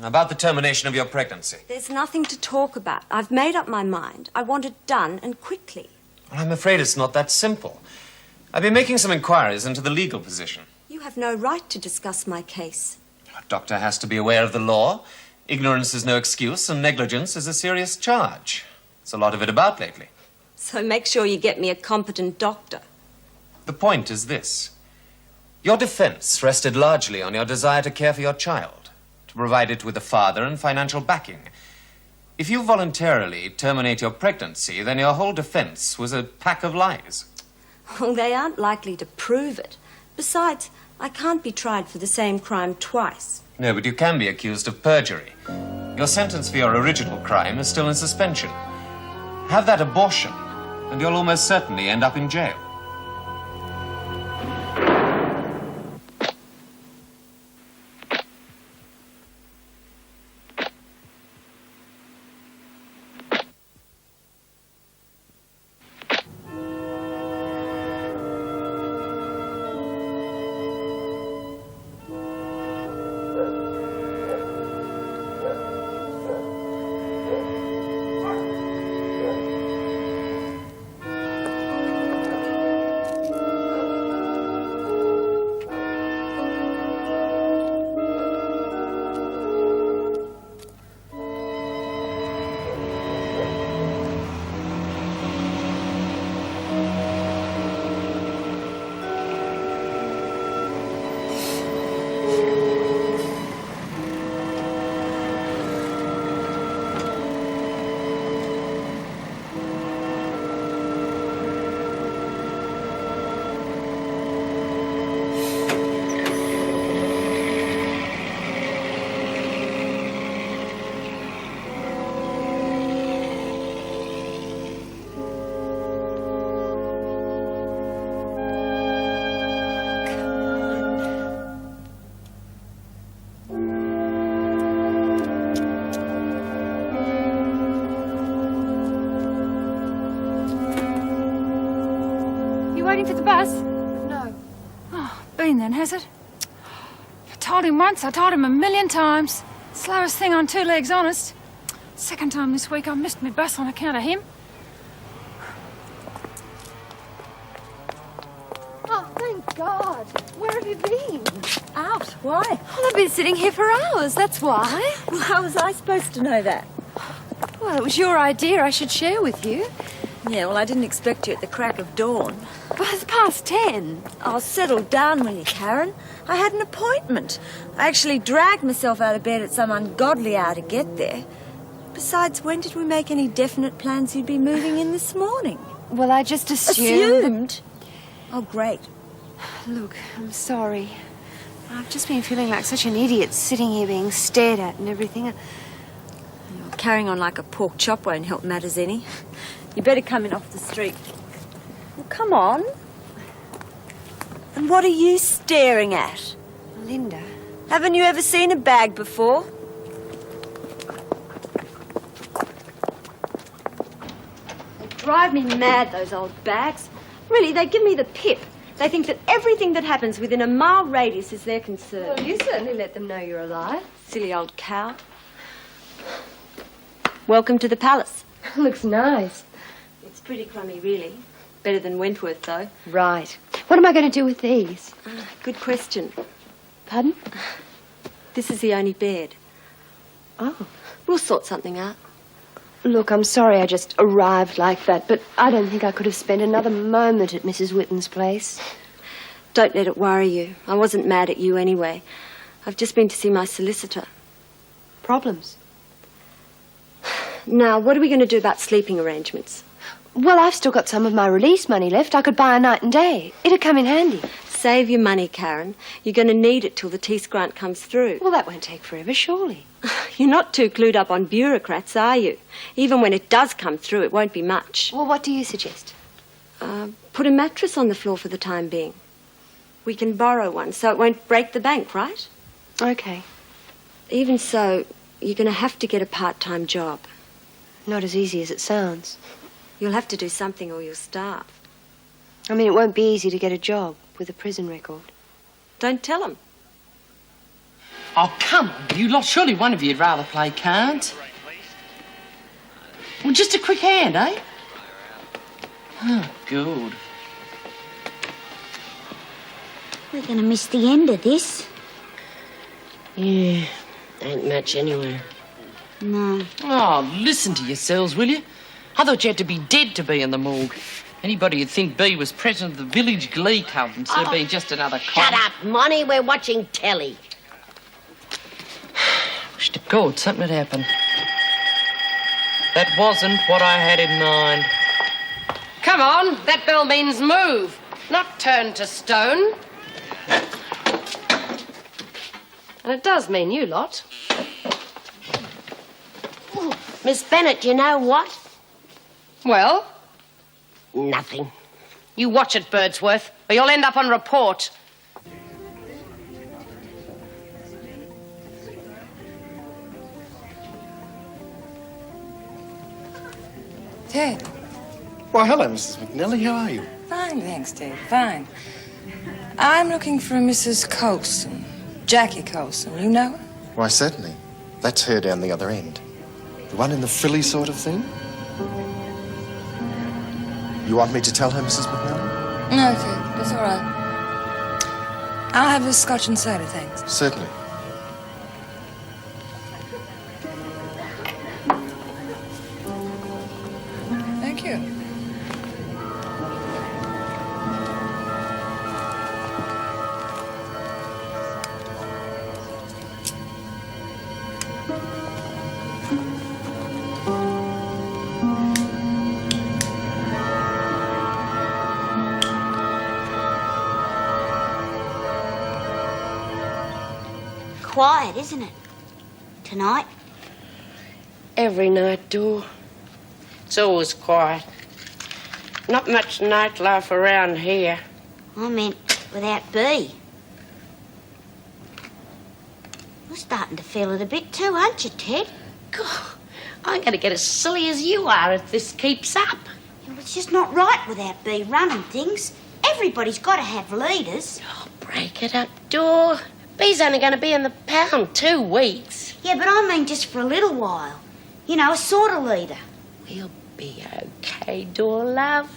About the termination of your pregnancy. There's nothing to talk about. I've made up my mind. I want it done, and quickly. Well, I'm afraid it's not that simple. I've been making some inquiries into the legal position. You have no right to discuss my case. A doctor has to be aware of the law. Ignorance is no excuse, and negligence is a serious charge. There's a lot of it about lately. So make sure you get me a competent doctor. The point is this. Your defense rested largely on your desire to care for your child, to provide it with a father and financial backing. If you voluntarily terminate your pregnancy, then your whole defense was a pack of lies. Well, they aren't likely to prove it. Besides, I can't be tried for the same crime twice. No, but you can be accused of perjury. Your sentence for your original crime is still in suspension. Have that abortion, and you'll almost certainly end up in jail. Waiting for the bus? No. Oh, been then, has it? I told him once, I told him a million times. Slowest thing on two legs, honest. Second time this week I missed my bus on account of him. Oh, thank God. Where have you been? Out. Why? Well, I've been sitting here for hours, that's why. Well, how was I supposed to know that? Well, it was your idea I should share with you. Yeah, well, I didn't expect you at the crack of dawn. Well, it's past 10. Oh, settle down, will you, Karen? I had an appointment. I actually dragged myself out of bed at some ungodly hour to get there. Besides, when did we make any definite plans you'd be moving in this morning? Well, I just assumed... Assumed? Oh, great. Look, I'm sorry. I've just been feeling like such an idiot sitting here being stared at and everything. Carrying on like a pork chop won't help matters any. You better come in off the street. Well, come on. And what are you staring at? Linda. Haven't you ever seen a bag before? They drive me mad, those old bags. Really, they give me the pip. They think that everything that happens within a mile radius is their concern. Well, you certainly let them know you're alive. Silly old cow. Welcome to the palace. Looks nice. It's pretty crummy, really. Better than Wentworth, though. Right. What am I going to do with these? Good question. Pardon? This is the only bed. Oh. We'll sort something out. Look, I'm sorry I just arrived like that, but I don't think I could have spent another moment at Mrs. Whitten's place. Don't let it worry you. I wasn't mad at you anyway. I've just been to see my solicitor. Problems? Now, what are we going to do about sleeping arrangements? Well, I've still got some of my release money left. I could buy a night and day. It'd come in handy. Save your money, Karen. You're going to need it till the Tees grant comes through. Well, that won't take forever, surely. You're not too clued up on bureaucrats, are you? Even when it does come through, it won't be much. Well, what do you suggest? Put a mattress on the floor for the time being. We can borrow one, so it won't break the bank, right? Okay. Even so, you're going to have to get a part-time job. Not as easy as it sounds. You'll have to do something or you'll starve. I mean, it won't be easy to get a job with a prison record. Don't tell them. Oh, come on, you lot. Surely one of you'd rather play cards. Well, just a quick hand, eh? Oh, good. We're going to miss the end of this. Yeah, ain't much anyway. No. Oh, listen to yourselves, will you? I thought you had to be dead to be in the morgue. Anybody would think B was president of the village glee club instead of being just another Shut up, Monty. We're watching telly. Wish to God something had happened. That wasn't what I had in mind. Come on, that bell means move, not turn to stone. And it does mean you lot. Ooh, Miss Bennett, you know what? Well? Nothing. You watch it, Birdsworth, or you'll end up on report. Ted. Why, hello, Mrs. McNally. How are you? Fine, thanks, Ted. Fine. I'm looking for a Mrs. Colson. Jackie Colson. You know her? Why, certainly. That's her down the other end. The one in the frilly sort of thing? You want me to tell her, Mrs. McNally? No, Ted. That's all right. I'll have a scotch and soda, thanks. Certainly. Thank you. Quiet, isn't it? Tonight? Every night, Dor. It's always quiet. Not much nightlife around here. I meant without B. You're starting to feel it a bit too, aren't you, Ted? God, I'm going to get as silly as you are if this keeps up. Well, it's just not right without B running things. Everybody's got to have leaders. Oh, break it up, Dor. B's only going to be in the pound 2 weeks. Yeah, but I mean just for a little while. You know, a sort of leader. We'll be okay, Dor, love.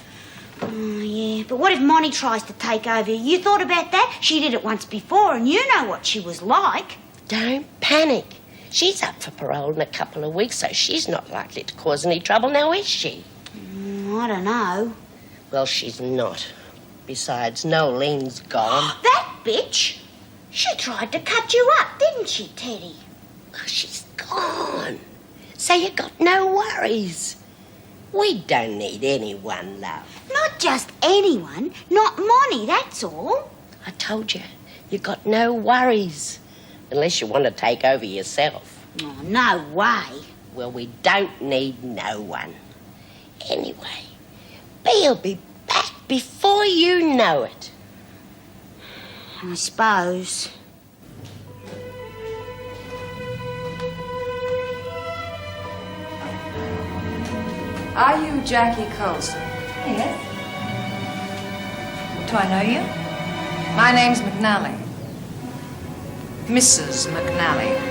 Oh, yeah, but what if Monty tries to take over? You thought about that? She did it once before, and you know what she was like. Don't panic. She's up for parole in a couple of weeks, so she's not likely to cause any trouble now, is she? I don't know. Well, she's not. Besides, Nolene's gone. That bitch! She tried to cut you up, didn't she, Teddy? Well, she's gone. So you got no worries. We don't need anyone, love. Not just anyone. Not Monty, that's all. I told you, you got no worries. Unless you want to take over yourself. Oh, no way. Well, we don't need no one. Anyway, B'll be back before you know it. I suppose. Are you Jackie Colson? Yes. Do I know you? My name's McNally. Mrs. McNally.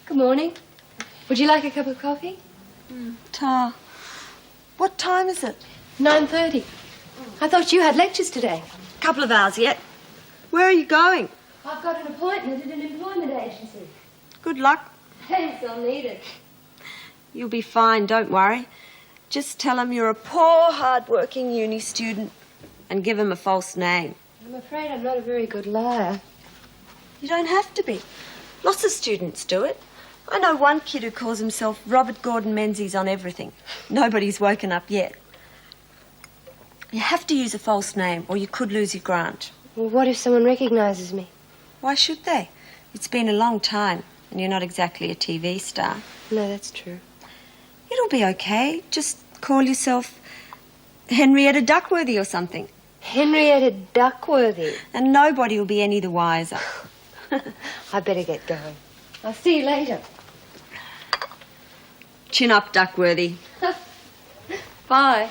Good morning. Would you like a cup of coffee? Ta. What time is it? 9:30. I thought you had lectures today. Couple of hours yet. Where are you going? I've got an appointment at an employment agency. Good luck. Thanks, I'll need it. You'll be fine, don't worry. Just tell them you're a poor, hard-working uni student and give them a false name. I'm afraid I'm not a very good liar. You don't have to be. Lots of students do it. I know one kid who calls himself Robert Gordon Menzies on everything. Nobody's woken up yet. You have to use a false name or you could lose your grant. Well, what if someone recognises me? Why should they? It's been a long time, and you're not exactly a TV star. No, that's true. It'll be okay. Just call yourself Henrietta Duckworthy or something. Henrietta Duckworthy. And nobody will be any the wiser. I better get going. I'll see you later. Chin up, Duckworthy. Bye.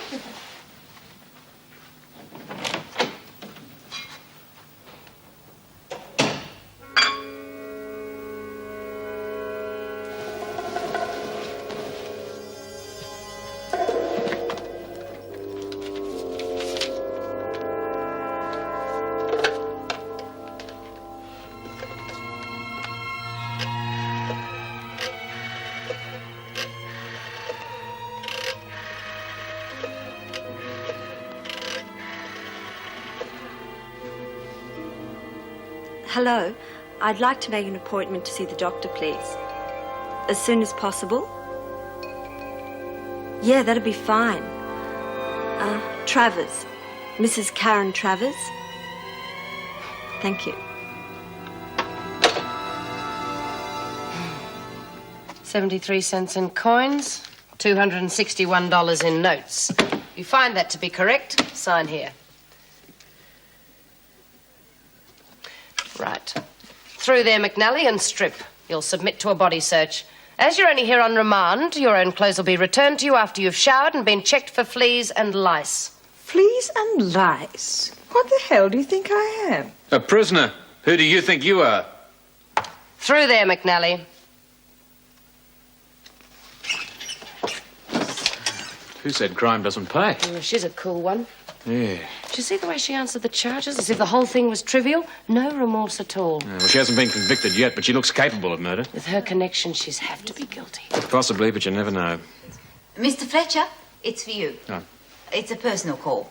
Hello. I'd like to make an appointment to see the doctor, please. As soon as possible. Yeah, that'd be fine. Travers. Mrs. Karen Travers. Thank you. 73 cents in coins, $261 in notes. If you find that to be correct, sign here. Right. Through there, McNally, and strip. You'll submit to a body search. As you're only here on remand, your own clothes will be returned to you after you've showered and been checked for fleas and lice. Fleas and lice? What the hell do you think I am? A prisoner. Who do you think you are? Through there, McNally. Who said crime doesn't pay? Oh, she's a cool one. Yeah. Did you see the way she answered the charges? As if the whole thing was trivial? No remorse at all. Well, she hasn't been convicted yet, but she looks capable of murder. With her connection, she's have to be guilty. Possibly, but you never know. Mr. Fletcher, it's for you. Oh. It's a personal call.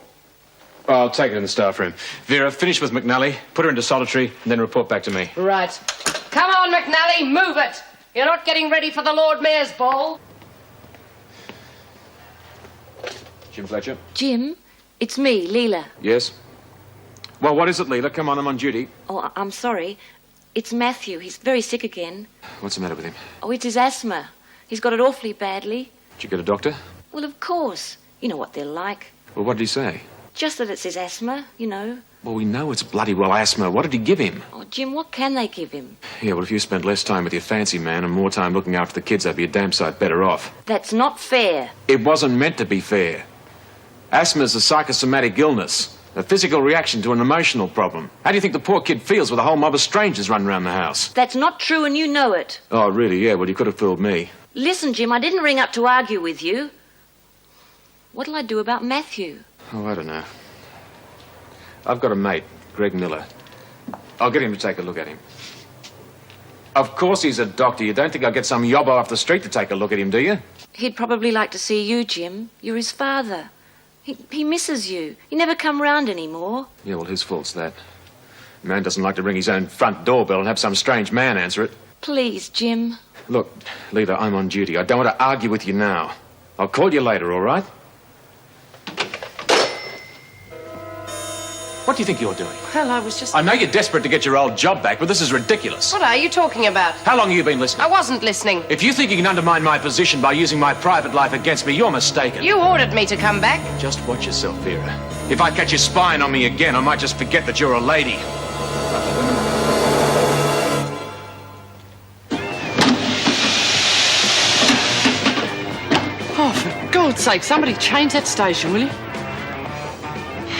I'll take it in the staff room. Vera, finish with McNally, put her into solitary, and then report back to me. Right. Come on, McNally, move it! You're not getting ready for the Lord Mayor's ball. Jim Fletcher? Jim, it's me, Leela. Yes? Well, what is it, Leela? Come on, I'm on duty. Oh, I'm sorry. It's Matthew. He's very sick again. What's the matter with him? Oh, it's his asthma. He's got it awfully badly. Did you get a doctor? Well, of course. You know what they're like. Well, what did he say? Just that it's his asthma, you know. Well, we know it's bloody well asthma. What did he give him? Oh, Jim, what can they give him? Yeah, well, if you spent less time with your fancy man and more time looking after the kids, I'd be a damn sight better off. That's not fair. It wasn't meant to be fair. Asthma's a psychosomatic illness, a physical reaction to an emotional problem. How do you think the poor kid feels with a whole mob of strangers running around the house? That's not true, and you know it. Oh, really? Yeah, well, you could have fooled me. Listen, Jim, I didn't ring up to argue with you. What'll I do about Matthew? Oh, I don't know. I've got a mate, Greg Miller. I'll get him to take a look at him. Of course he's a doctor. You don't think I'll get some yobbo off the street to take a look at him, do you? He'd probably like to see you, Jim. You're his father. He misses you. You never come round anymore. Yeah, well, whose fault's that? A man doesn't like to ring his own front doorbell and have some strange man answer it. Please, Jim. Look, Leela, I'm on duty. I don't want to argue with you now. I'll call you later, all right? What do you think you're doing? Well, I was just... I know you're desperate to get your old job back, but this is ridiculous. What are you talking about? How long have you been listening? I wasn't listening. If you think you can undermine my position by using my private life against me, you're mistaken. You ordered me to come back. Just watch yourself, Vera. If I catch you spying on me again, I might just forget that you're a lady. Oh, for God's sake, somebody change that station, will you?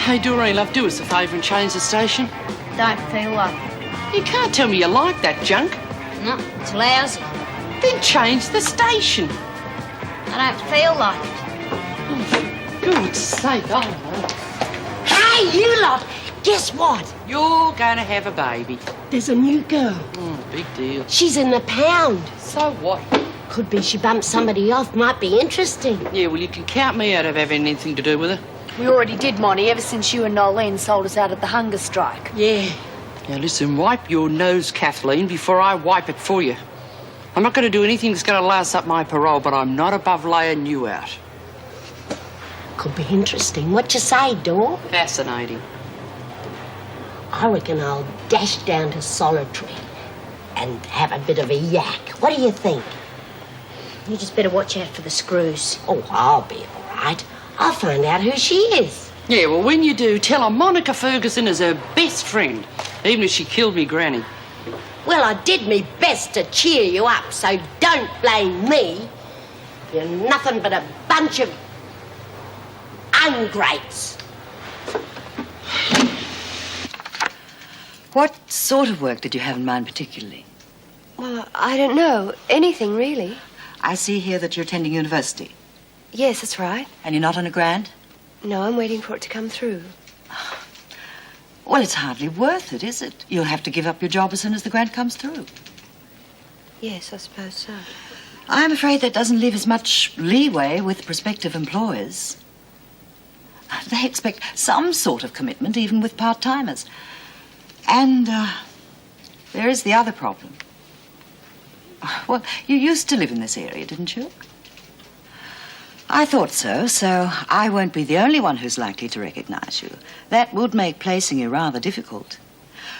Hey, Doreen, love, do us a favour and change the station. Don't feel like it. You can't tell me you like that junk. No, it's lousy. Then change the station. I don't feel like it. Oh, for God's sake, I don't know. Hey, you lot! Guess what? You're going to have a baby. There's a new girl. Oh, big deal. She's in the pound. So what? Could be she bumped somebody off. Might be interesting. Yeah, well, you can count me out of having anything to do with her. We already did, Monty, ever since you and Nolene sold us out at the hunger strike. Yeah. Now, listen, wipe your nose, Kathleen, before I wipe it for you. I'm not going to do anything that's going to last up my parole, but I'm not above laying you out. Could be interesting. What you say, Dor? Fascinating. I reckon I'll dash down to Solitary and have a bit of a yak. What do you think? You just better watch out for the screws. Oh, I'll be all right. I'll find out who she is. Yeah, well, when you do, tell her Monica Ferguson is her best friend, even if she killed me granny. Well, I did me best to cheer you up, so don't blame me. You're nothing but a bunch of ungrates. What sort of work did you have in mind particularly? Well, I don't know. Anything, really. I see here that you're attending university. Yes, that's right. And you're not on a grant? No, I'm waiting for it to come through. Well, it's hardly worth it, is it? You'll have to give up your job as soon as the grant comes through. Yes, I suppose so. I'm afraid that doesn't leave as much leeway with prospective employers. They expect some sort of commitment, even with part-timers. And there is the other problem. Well, you used to live in this area, didn't you? I thought so, so I won't be the only one who's likely to recognize you. That would make placing you rather difficult.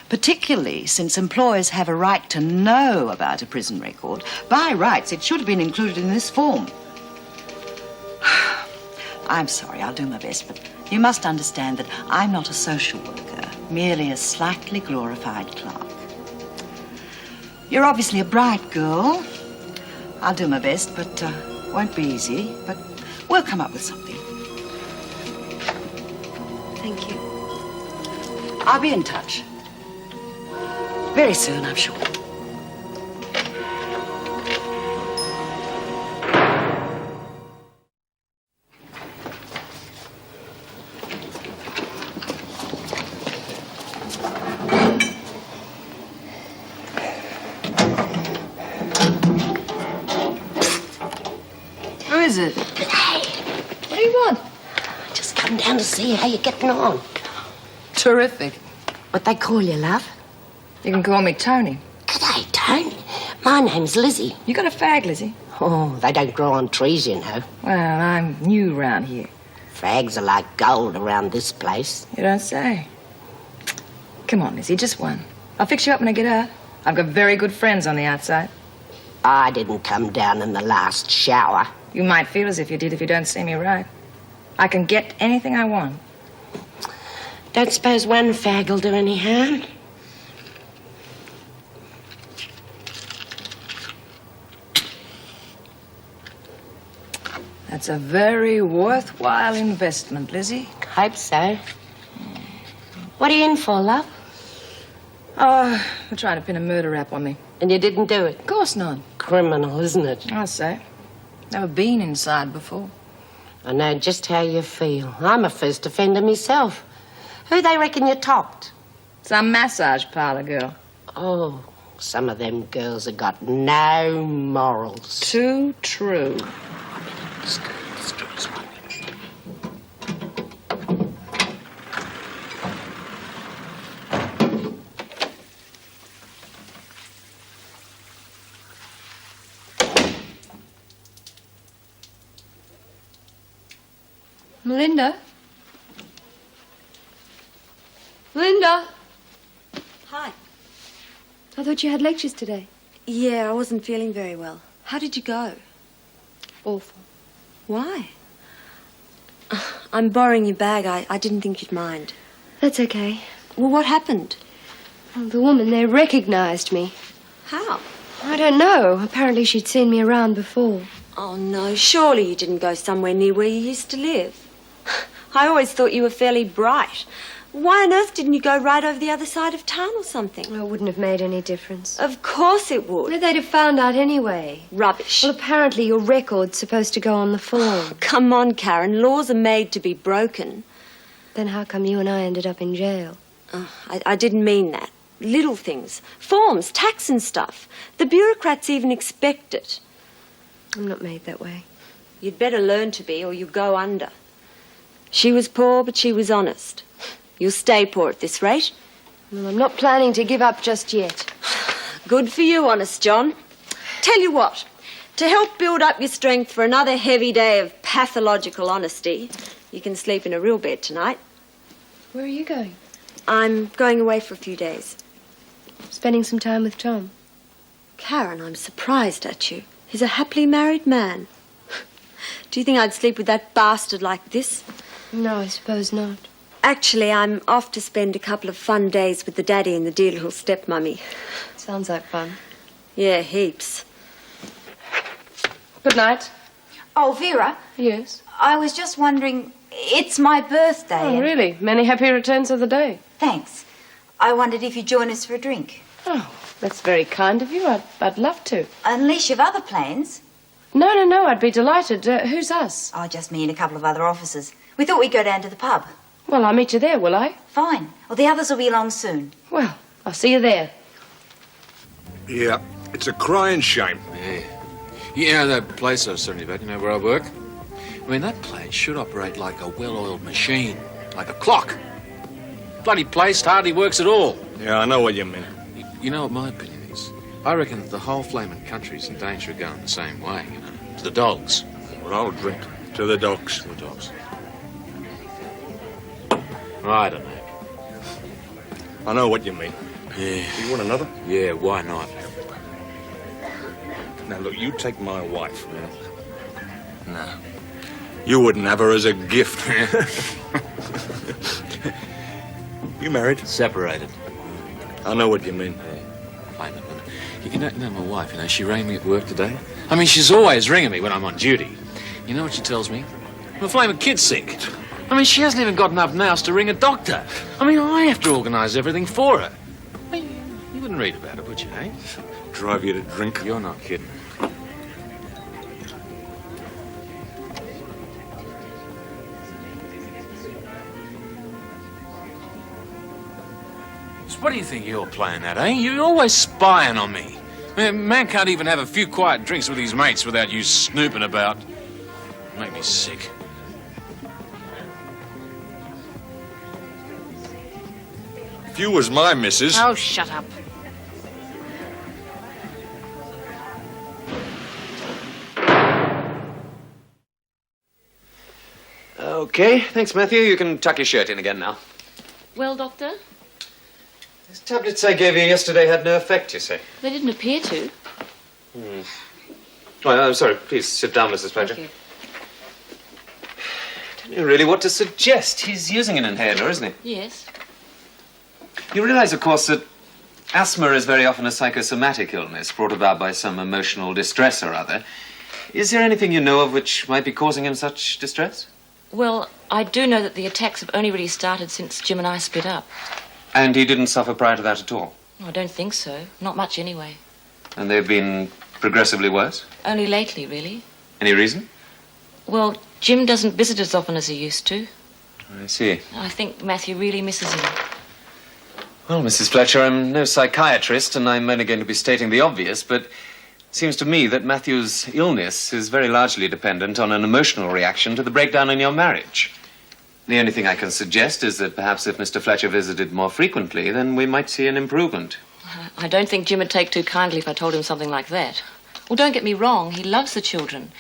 Particularly since employers have a right to know about a prison record. By rights, it should have been included in this form. I'm sorry, I'll do my best, but you must understand that I'm not a social worker, merely a slightly glorified clerk. You're obviously a bright girl. I'll do my best, but won't be easy, but we'll come up with something. Thank you. I'll be in touch. Very soon, I'm sure. Who is it? Hey, What do you want? just come down to see how you're getting on. Terrific. What they call you, love? You can call me Tony. G'day, Tony. My name's Lizzy. You got a fag, Lizzy? Oh, they don't grow on trees, you know. Well, I'm new round here. Fags are like gold around this place. You don't say. Come on, Lizzy, just one. I'll fix you up when I get out. I've got very good friends on the outside. I didn't come down in the last shower. You might feel as if you did if you don't see me right. I can get anything I want. Don't suppose one fag will do any harm? That's a very worthwhile investment, Lizzy. Hope so. What are you in for, love? Oh, they're trying to pin a murder rap on me. And you didn't do it? Of course not. Criminal, isn't it? I'll say. Never been inside before. I know just how you feel. I'm a first offender myself. Who they reckon you topped? Some massage parlor girl. Oh, some of them girls have got no morals. Too true. Melinda? Melinda? Hi. I thought you had lectures today. Yeah, I wasn't feeling very well. How did you go? Awful. Why? I'm borrowing your bag. I didn't think you'd mind. That's okay. Well, what happened? Well, the woman there recognized me. How? I don't know. Apparently she'd seen me around before. Oh, no. Surely you didn't go somewhere near where you used to live. I always thought you were fairly bright. Why on earth didn't you go right over the other side of town or something? Well, it wouldn't have made any difference. Of course it would. Well, they'd have found out anyway. Rubbish. Well, apparently your record's supposed to go on the form. Come on, Karen. Laws are made to be broken. Then how come you and I ended up in jail? I didn't mean that. Little things. Forms, tax and stuff. The bureaucrats even expect it. I'm not made that way. You'd better learn to be, or you go under. She was poor, but she was honest. You'll stay poor at this rate. Well, I'm not planning to give up just yet. Good for you, Honest John. Tell you what, to help build up your strength for another heavy day of pathological honesty, you can sleep in a real bed tonight. Where are you going? I'm going away for a few days. Spending some time with Tom. Karen, I'm surprised at you. He's a happily married man. Do you think I'd sleep with that bastard like this? No, I suppose not. Actually, I'm off to spend a couple of fun days with the daddy and the dear little stepmummy. Sounds like fun. Yeah, heaps. Good night. Oh, Vera. Yes? I was just wondering, it's my birthday. Oh, really? Many happy returns of the day. Thanks. I wondered if you'd join us for a drink. Oh, that's very kind of you. I'd love to. Unless you've other plans. No, I'd be delighted. Who's us? Oh, just me and a couple of other officers. We thought we'd go down to the pub. Well, I'll meet you there, will I? Fine. Well, the others will be along soon. Well, I'll see you there. Yeah, it's a crying shame. Yeah. You know that place I was telling you about, you know, where I work? I mean, that place should operate like a well-oiled machine, like a clock. Bloody place hardly works at all. Yeah, I know what you mean. You know what my opinion is? I reckon that the whole flaming country's in danger of going the same way, you know, to the dogs. Well, I'll drink to the dogs. To the dogs. I don't know. I know what you mean. Yeah. You want another? Yeah, why not? Now, look, you take my wife. No. You wouldn't have her as a gift. You married? Separated. I know what you mean. Fine. You know my wife, you know, she rang me at work today. I mean, she's always ringing me when I'm on duty. You know what she tells me? The flaming kid's sick. I mean, she hasn't even got enough nous to ring a doctor. I mean, I have to organise everything for her. I mean, you wouldn't read about it, would you, eh? Drive you to drink. You're not kidding. So what do you think you're playing at, eh? You're always spying on me. Man can't even have a few quiet drinks with his mates without you snooping about. Make me sick. If you was my missus... Oh, shut up. Okay, thanks, Matthew. You can tuck your shirt in again now. Well, Doctor? Those tablets I gave you yesterday had no effect, you say? They didn't appear to. Well, I'm sorry. Please sit down, Mrs. Fletcher. Thank you. I don't know really what to suggest. He's using an inhaler, isn't he? Yes. You realize, of course, that asthma is very often a psychosomatic illness brought about by some emotional distress or other. Is there anything you know of which might be causing him such distress? Well, I do know that the attacks have only really started since Jim and I split up. And he didn't suffer prior to that at all? I don't think so. Not much, anyway. And they've been progressively worse? Only lately, really. Any reason? Well, Jim doesn't visit as often as he used to. I see. I think Matthew really misses him. Well, Mrs. Fletcher, I'm no psychiatrist, and I'm only going to be stating the obvious, but it seems to me that Matthew's illness is very largely dependent on an emotional reaction to the breakdown in your marriage. The only thing I can suggest is that perhaps if Mr. Fletcher visited more frequently, then we might see an improvement. I don't think Jim would take too kindly if I told him something like that. Well, don't get me wrong, he loves the children.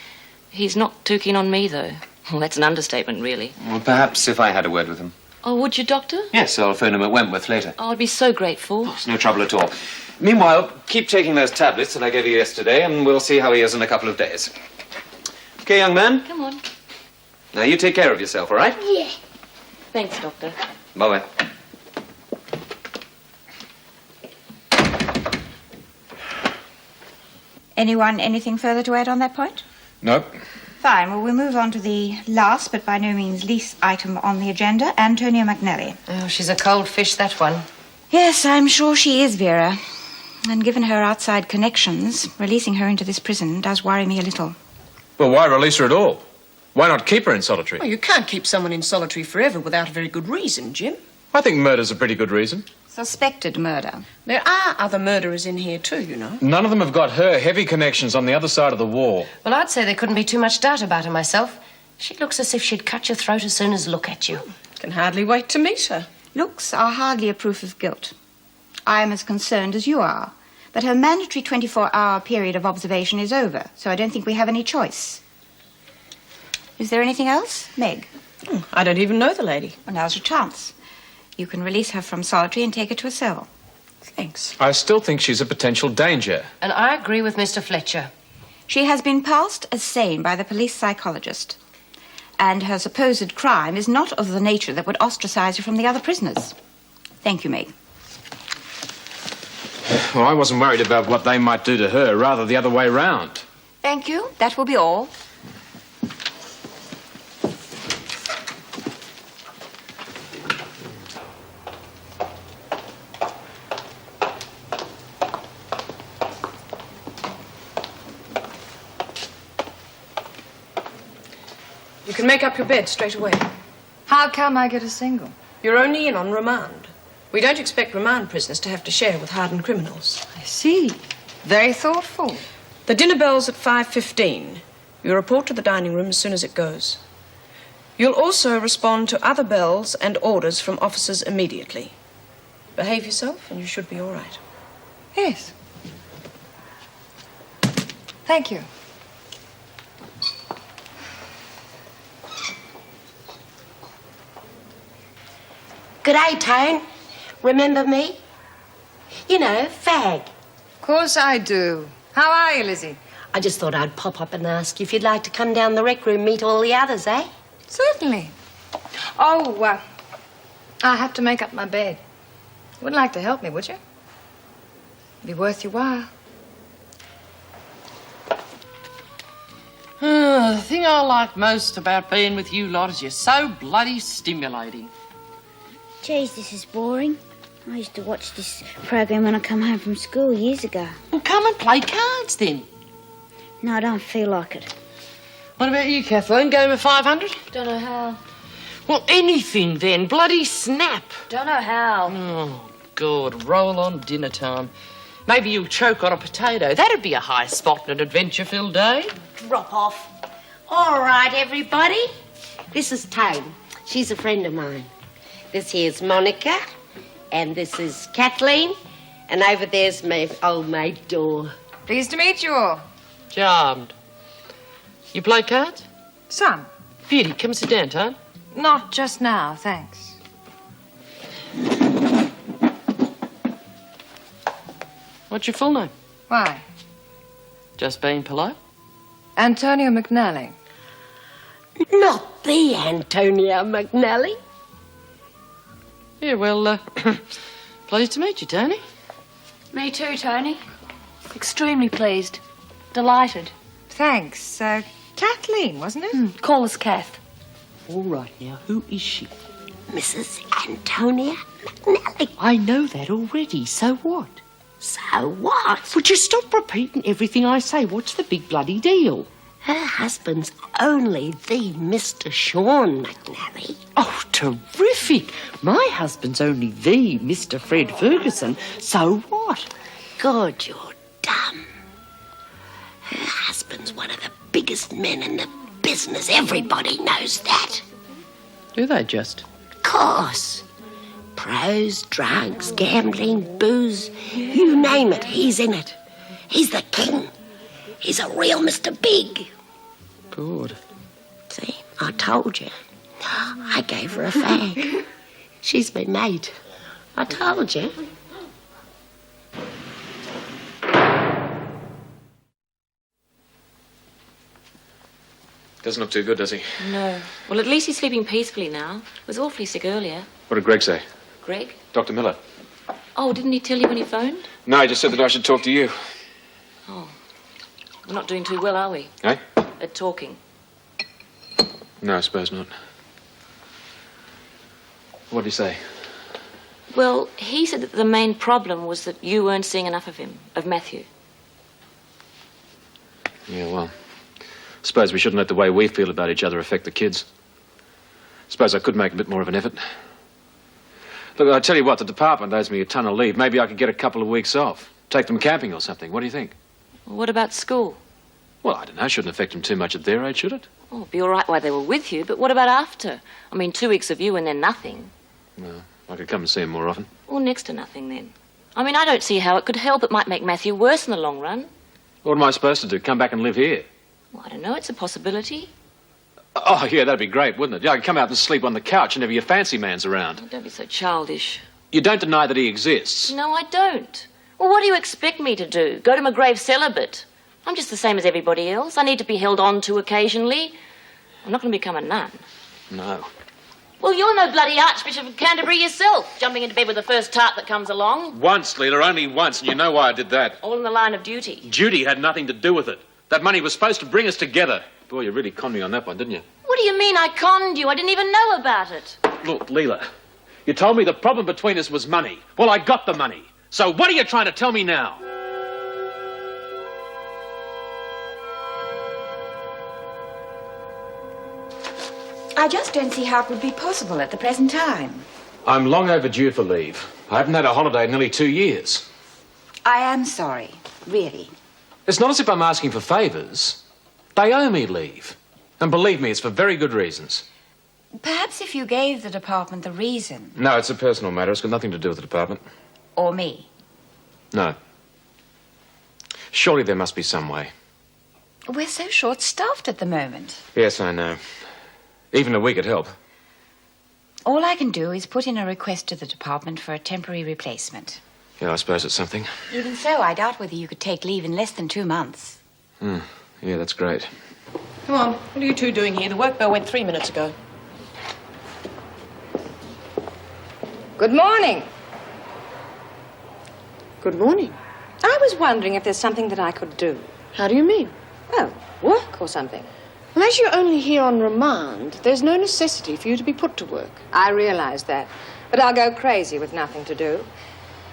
He's not too keen on me, though. Well, that's an understatement, really. Well, perhaps if I had a word with him. Oh, would you, Doctor? Yes, I'll phone him at Wentworth later. Oh, I'd be so grateful. It's no trouble at all. Meanwhile, keep taking those tablets that I gave you yesterday, and we'll see how he is in a couple of days. Okay, young man? Come on. Now, you take care of yourself, all right? Yeah. Thanks, Doctor. Bye-bye. Anyone anything further to add on that point? Nope. Fine. Well, we'll move on to the last, but by no means least item on the agenda, Antonia McNally. Oh, she's a cold fish, that one. Yes, I'm sure she is, Vera. And given her outside connections, releasing her into this prison does worry me a little. Well, why release her at all? Why not keep her in solitary? Well, you can't keep someone in solitary forever without a very good reason, Jim. I think murder's a pretty good reason. Suspected murder. There are other murderers in here too, you know. None of them have got her heavy connections on the other side of the wall. Well, I'd say there couldn't be too much doubt about her myself. She looks as if she'd cut your throat as soon as look at you. Can hardly wait to meet her. Looks are hardly a proof of guilt. I am as concerned as you are. But her mandatory 24-hour period of observation is over, so I don't think we have any choice. Is there anything else, Meg? I don't even know the lady. Well, now's your chance. You can release her from solitary and take her to a cell. Thanks. I still think she's a potential danger. And I agree with Mr. Fletcher. She has been passed as sane by the police psychologist. And her supposed crime is not of the nature that would ostracize her from the other prisoners. Thank you, Meg. Well, I wasn't worried about what they might do to her, rather the other way round. Thank you. That will be all. You can make up your bed straight away. How come I get a single? You're only in on remand. We don't expect remand prisoners to have to share with hardened criminals. I see. Very thoughtful. The dinner bell's at 5:15. You report to the dining room as soon as it goes. You'll also respond to other bells and orders from officers immediately. Behave yourself and you should be all right. Yes. Thank you. Good day, Tone. Remember me? You know, Fag. Of course I do. How are you, Lizzy? I just thought I'd pop up and ask you if you'd like to come down the rec room, meet all the others, eh? Certainly. Oh, I have to make up my bed. You wouldn't like to help me, would you? It'd be worth your while. The thing I like most about being with you lot is you're so bloody stimulating. Geez, this is boring. I used to watch this program when I come home from school years ago. Well, come and play cards then. No, I don't feel like it. What about you, Kathleen? Game of 500? Don't know how. Well, anything then. Bloody snap. Don't know how. Oh, God, roll on dinner time. Maybe you'll choke on a potato. That'd be a high spot in an adventure-filled day. Drop off. All right, everybody. This is Tone. She's a friend of mine. This here's Monica. And this is Kathleen. And over there's my old maid, Dor. Pleased to meet you all. Charmed. You play cards? Some. Beauty, come sit down, Tone. Not just now, thanks. What's your full name? Why? Just being polite? Antonio McNally. Not the Antonia McNally. Yeah, well, pleased to meet you, Tony. Me too, Tony. Extremely pleased. Delighted. Thanks. Kathleen, wasn't it? Call us Kath. All right, now, who is she? Mrs. Antonia McNally. I know that already. So what? So what? Would you stop repeating everything I say? What's the big bloody deal? Her husband's only the Mr. Sean McNally. Oh, terrific. My husband's only the Mr. Fred Ferguson. So what? God, you're dumb. Her husband's one of the biggest men in the business. Everybody knows that. Do they just? Of course. Pros, drugs, gambling, booze, you name it, he's in it. He's the king. He's a real Mr. Big. Good. See, I told you. I gave her a fag. She's my mate. I told you. Doesn't look too good, does he? No. Well, at least he's sleeping peacefully now. He was awfully sick earlier. What did Greg say? Greg? Dr. Miller. Oh, didn't he tell you when he phoned? No, he just said that I should talk to you. Oh. We're not doing too well, are we? Eh? At talking. No, I suppose not. What did he say? Well, he said that the main problem was that you weren't seeing enough of him, of Matthew. Yeah, well, I suppose we shouldn't let the way we feel about each other affect the kids. I suppose I could make a bit more of an effort. Look, I'll tell you what, the department owes me a ton of leave. Maybe I could get a couple of weeks off. Take them camping or something. What do you think? What about school? Well, I don't know. Shouldn't affect them too much at their age, should it? Oh, it'd be all right while they were with you, but what about after? I mean, 2 weeks of you and then nothing. No, I could come and see them more often. Or next to nothing, then. I mean, I don't see how it could help. It might make Matthew worse in the long run. What am I supposed to do? Come back and live here? Well, I don't know. It's a possibility. Oh, yeah, that'd be great, wouldn't it? Yeah, I could come out and sleep on the couch whenever your fancy man's around. Oh, don't be so childish. You don't deny that he exists. No, I don't. Well, what do you expect me to do? Go to my grave celibate? I'm just the same as everybody else. I need to be held on to occasionally. I'm not going to become a nun. No. Well, you're no bloody Archbishop of Canterbury yourself, jumping into bed with the first tart that comes along. Once, Leela, only once, and you know why I did that. All in the line of duty. Duty had nothing to do with it. That money was supposed to bring us together. Boy, you really conned me on that one, didn't you? What do you mean I conned you? I didn't even know about it. Look, Leela, you told me the problem between us was money. Well, I got the money. So what are you trying to tell me now? I just don't see how it would be possible at the present time. I'm long overdue for leave. I haven't had a holiday in nearly 2 years. I am sorry, really. It's not as if I'm asking for favours. They owe me leave. And believe me, it's for very good reasons. Perhaps if you gave the department the reason. No, it's a personal matter. It's got nothing to do with the department. Or me. No. Surely there must be some way. We're so short-staffed at the moment. Yes, I know. Even a week could help. All I can do is put in a request to the department for a temporary replacement. Yeah, I suppose it's something. Even so, I doubt whether you could take leave in less than 2 months. Yeah, that's great. Come on, what are you two doing here? The work bell went 3 minutes ago. Good morning. Good morning. I was wondering if there's something that I could do. How do you mean? Well, work or something. Well, as you're only here on remand, there's no necessity for you to be put to work. I realize that. But I'll go crazy with nothing to do.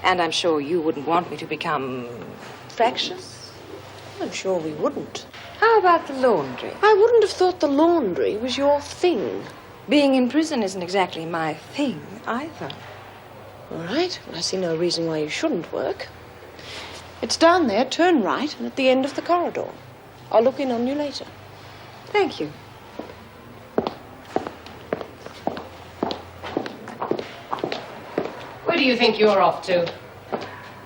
And I'm sure you wouldn't want me to become fractious. I'm sure we wouldn't. How about the laundry? I wouldn't have thought the laundry was your thing. Being in prison isn't exactly my thing, either. All right. Well, I see no reason why you shouldn't work. It's down there, turn right, and at the end of the corridor. I'll look in on you later. Thank you. Where do you think you're off to?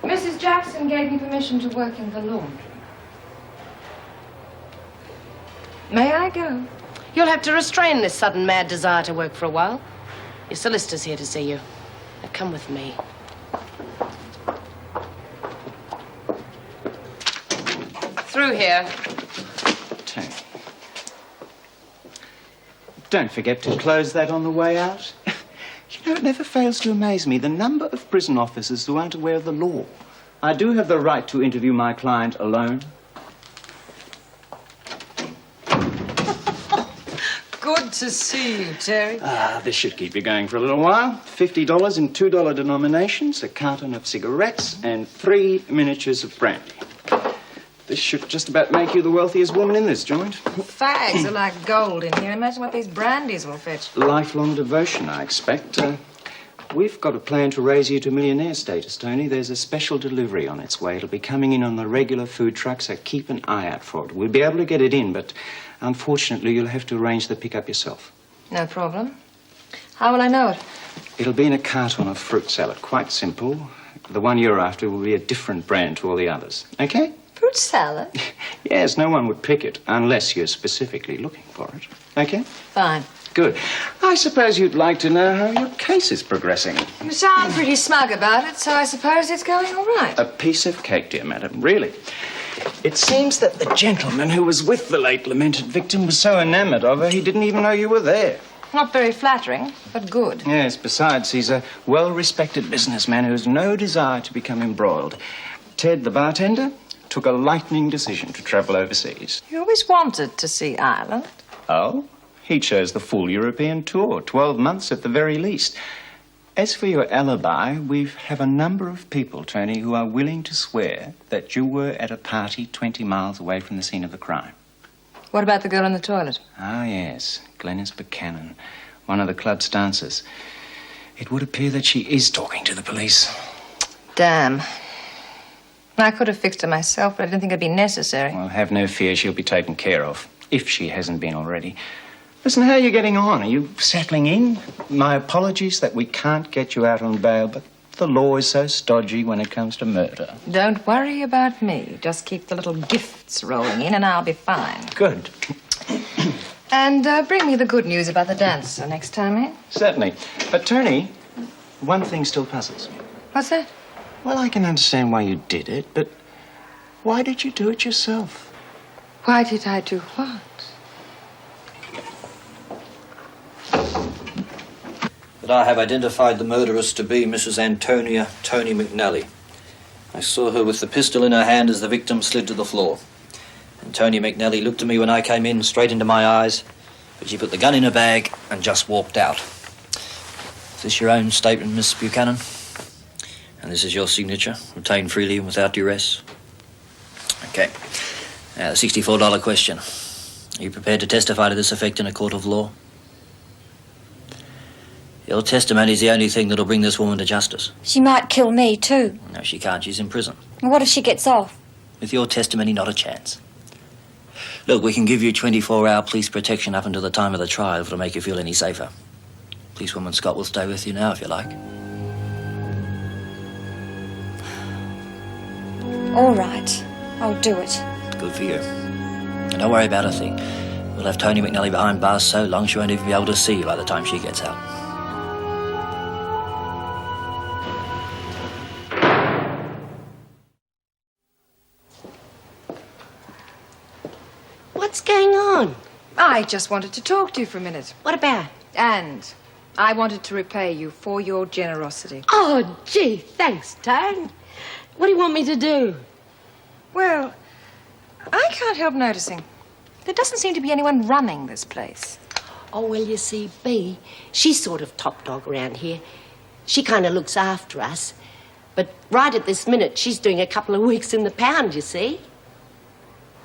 Mrs. Jackson gave me permission to work in the laundry. May I go? You'll have to restrain this sudden mad desire to work for a while. Your solicitor's here to see you. Now come with me. Through here. Tony. Don't forget to close that on the way out. You know, it never fails to amaze me the number of prison officers who aren't aware of the law. I do have the right to interview my client alone. Good to see you, Terry. This should keep you going for a little while. $50 in $2 denominations, a carton of cigarettes, and 3 miniatures of brandy. This should just about make you the wealthiest woman in this joint. Fags are like gold in here. Imagine what these brandies will fetch. Lifelong devotion, I expect. We've got a plan to raise you to millionaire status, Tony. There's a special delivery on its way. It'll be coming in on the regular food truck, so keep an eye out for it. We'll be able to get it in, but unfortunately, you'll have to arrange the pickup yourself. No problem. How will I know it? It'll be in a carton of fruit salad. Quite simple. The one you're after will be a different brand to all the others. Okay? Fruit salad? Yes, no one would pick it unless you're specifically looking for it. Okay? Fine. Good. I suppose you'd like to know how your case is progressing. You sound pretty smug about it, so I suppose it's going all right. A piece of cake, dear madam, really. It seems that the gentleman who was with the late lamented victim was so enamoured of her he didn't even know you were there. Not very flattering, but good. Yes, besides, he's a well-respected businessman who has no desire to become embroiled. Ted, the bartender, took a lightning decision to travel overseas. You always wanted to see Ireland. Oh? He chose the full European tour, 12 months at the very least. As for your alibi, we have a number of people, Tony, who are willing to swear that you were at a party 20 miles away from the scene of the crime. What about the girl in the toilet? Ah, yes, Glenys Buchanan, one of the club's dancers. It would appear that she is talking to the police. Damn. I could have fixed her myself, but I didn't think it'd be necessary. Well, have no fear, she'll be taken care of, if she hasn't been already. Listen, how are you getting on? Are you settling in? My apologies that we can't get you out on bail, but the law is so stodgy when it comes to murder. Don't worry about me. Just keep the little gifts rolling in and I'll be fine. Good. And bring me the good news about the dancer next time, eh? Certainly. But, Tony, one thing still puzzles me. What's that? Well, I can understand why you did it, but why did you do it yourself? Why did I do what? That I have identified the murderess to be Mrs. Antonia Tony McNally. I saw her with the pistol in her hand as the victim slid to the floor. Antonia McNally looked at me when I came in, straight into my eyes, but she put the gun in her bag and just walked out. Is this your own statement, Miss Buchanan? And this is your signature, retained freely and without duress? Okay. Now, the $64 question. Are you prepared to testify to this effect in a court of law? Your testimony is the only thing that'll bring this woman to justice. She might kill me, too. No, she can't. She's in prison. And what if she gets off? With your testimony, not a chance. Look, we can give you 24-hour police protection up until the time of the trial if it'll make you feel any safer. Policewoman Scott will stay with you now, if you like. All right. I'll do it. Good for you. And don't worry about a thing. We'll have Tony McNally behind bars so long she won't even be able to see you by the time she gets out. What's going on? I just wanted to talk to you for a minute. What about? And I wanted to repay you for your generosity. Oh, gee, thanks, Tone. What do you want me to do? Well, I can't help noticing. There doesn't seem to be anyone running this place. Oh, well, you see, Bea, she's sort of top dog around here. She kind of looks after us. But right at this minute, she's doing a couple of weeks in the pound, you see.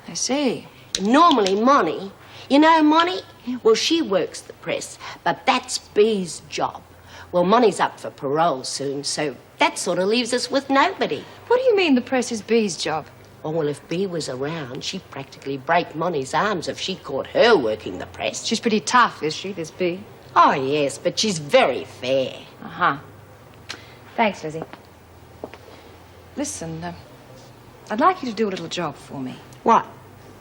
I see. Normally, Monty, you know Monty? Well, she works the press, but that's Bea's job. Well, Monty's up for parole soon, so that sort of leaves us with nobody. What do you mean the press is Bea's job? Oh, well, if Bea was around, she'd practically break Monty's arms if she caught her working the press. She's pretty tough, is she, this Bea? Oh, yes, but she's very fair. Uh-huh. Thanks, Lizzy. Listen, I'd like you to do a little job for me. What?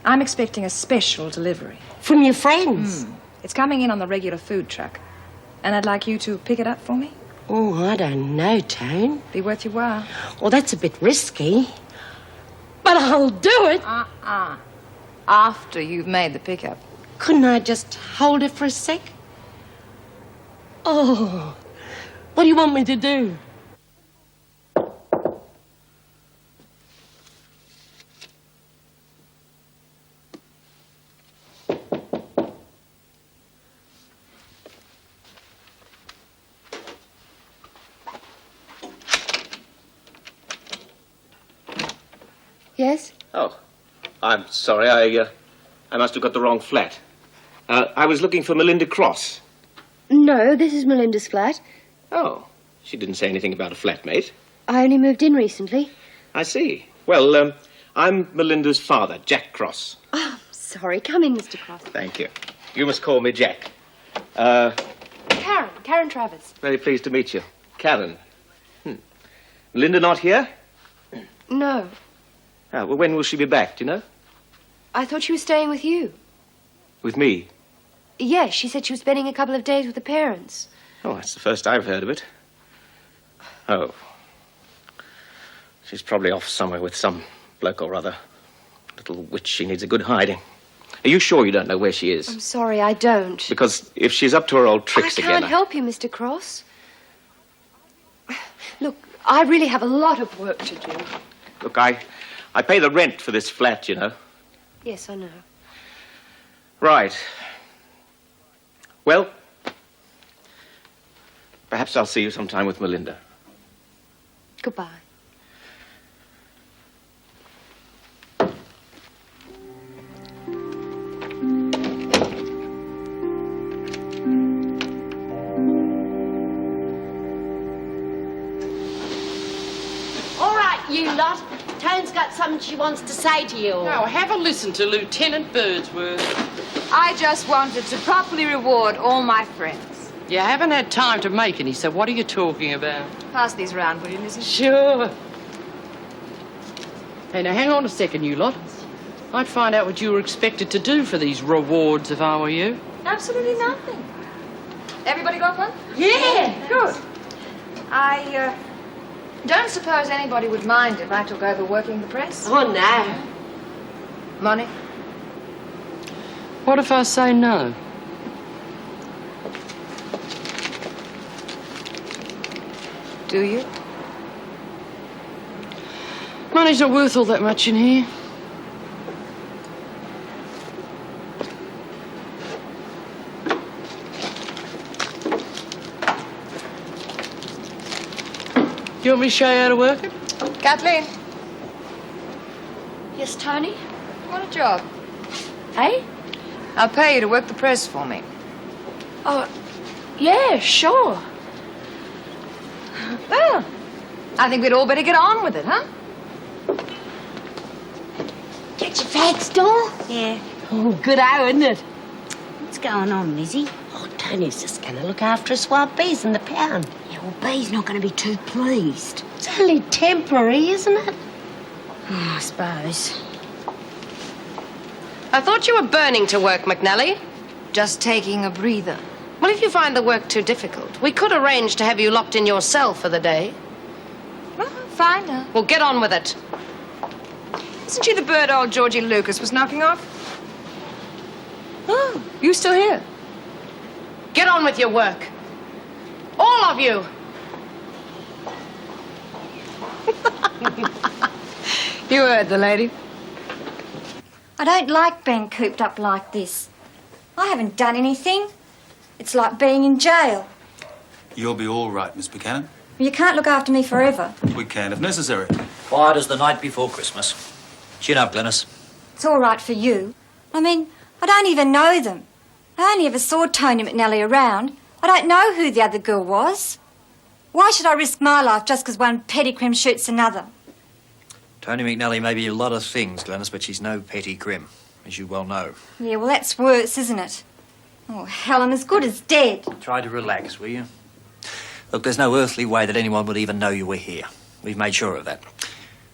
I'm expecting a special delivery. From your friends? It's coming in on the regular food truck. And I'd like you to pick it up for me. Oh, I don't know, Tone. Be worth your while. Well, that's a bit risky. But I'll do it. After you've made the pickup. Couldn't I just hold it for a sec? Oh, what do you want me to do? Yes? Oh, I'm sorry. I must have got the wrong flat. I was looking for Melinda Cross. No, this is Melinda's flat. Oh, she didn't say anything about a flatmate. I only moved in recently. I see. Well, I'm Melinda's father, Jack Cross. Oh, sorry. Come in, Mr. Cross. Thank you. You must call me Jack. Karen Travers. Very pleased to meet you. Karen. Melinda not here? No. Oh, well, when will she be back, do you know? I thought she was staying with you. With me? Yes, she said she was spending a couple of days with the parents. Oh, that's the first I've heard of it. Oh. She's probably off somewhere with some bloke or other. Little witch, she needs a good hiding. Are you sure you don't know where she is? I'm sorry, I don't. Because if she's up to her old tricks again... I can't help you, Mr. Cross. Look, I really have a lot of work to do. Look, I pay the rent for this flat, you know. Yes, I know. Right. Well, perhaps I'll see you sometime with Melinda. Goodbye. All right, you lot. Tone's got something she wants to say to you. Now, have a listen to Lieutenant Birdsworth. I just wanted to properly reward all my friends. You haven't had time to make any, so what are you talking about? Pass these round, will you, Lizzy? Sure. Hey, now, hang on a second, you lot. I'd find out what you were expected to do for these rewards if I were you. Absolutely nothing. Everybody got one? Yeah. Good. I don't suppose anybody would mind if I took over working the press? Oh, no. Money? What if I say no? Do you? Money's not worth all that much in here. Do you want me to show you how to work it? Kathleen, Yes, Tony? what a job. Hey? I'll pay you to work the press for me. Oh, yeah, sure. Well, I think we'd all better get on with it, huh? Get your fags, Dor? Yeah. Oh, good hour, isn't it? What's going on, Lizzy? Oh, Tony's just going to look after his wild bees in the pound. Yeah, well, B's not going to be too pleased. It's only temporary, isn't it? Oh, I suppose. I thought you were burning to work, McNally. Just taking a breather. Well, if you find the work too difficult, we could arrange to have you locked in your cell for the day. Well, fine now. Well, get on with it. Isn't she the bird old Georgie Lucas was knocking off? Oh, you still here? Get on with your work. All of you. You heard the lady. I don't like being cooped up like this. I haven't done anything. It's like being in jail. You'll be all right, Miss Buchanan. You can't look after me forever. We can if necessary. Quiet as the night before Christmas. Chin up, Glenys. It's all right for you. I mean, I don't even know them. I only ever saw Tony McNally around. I don't know who the other girl was. Why should I risk my life just because one petty crim shoots another? Tony McNally may be a lot of things, Glenys, but she's no petty crim, as you well know. Yeah, well, that's worse, isn't it? Oh, hell, I'm as good as dead. Try to relax, will you? Look, there's no earthly way that anyone would even know you were here. We've made sure of that.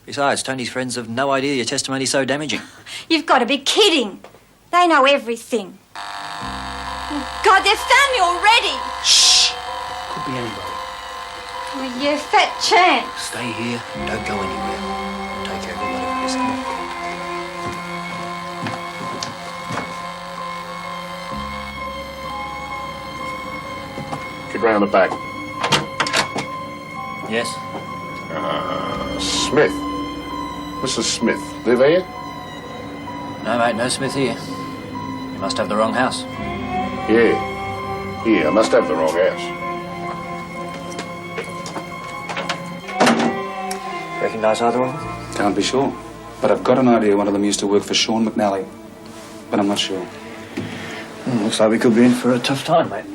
Besides, Tony's friends have no idea your testimony's so damaging. You've got to be kidding. They know everything. Oh, God, they've found me already. Shh! Could be anybody. Oh, you fat chance. Stay here. Don't go anywhere. Take care of whatever it is. Come on. Get round the back. Yes? Smith. Mrs. Smith. Live here? No, mate, no Smith here. You must have the wrong house. Yeah. Yeah, I must have the wrong house. Recognise either of them? Can't be sure. But I've got an idea one of them used to work for Sean McNally. But I'm not sure. Looks like we could be in for a tough time, mate.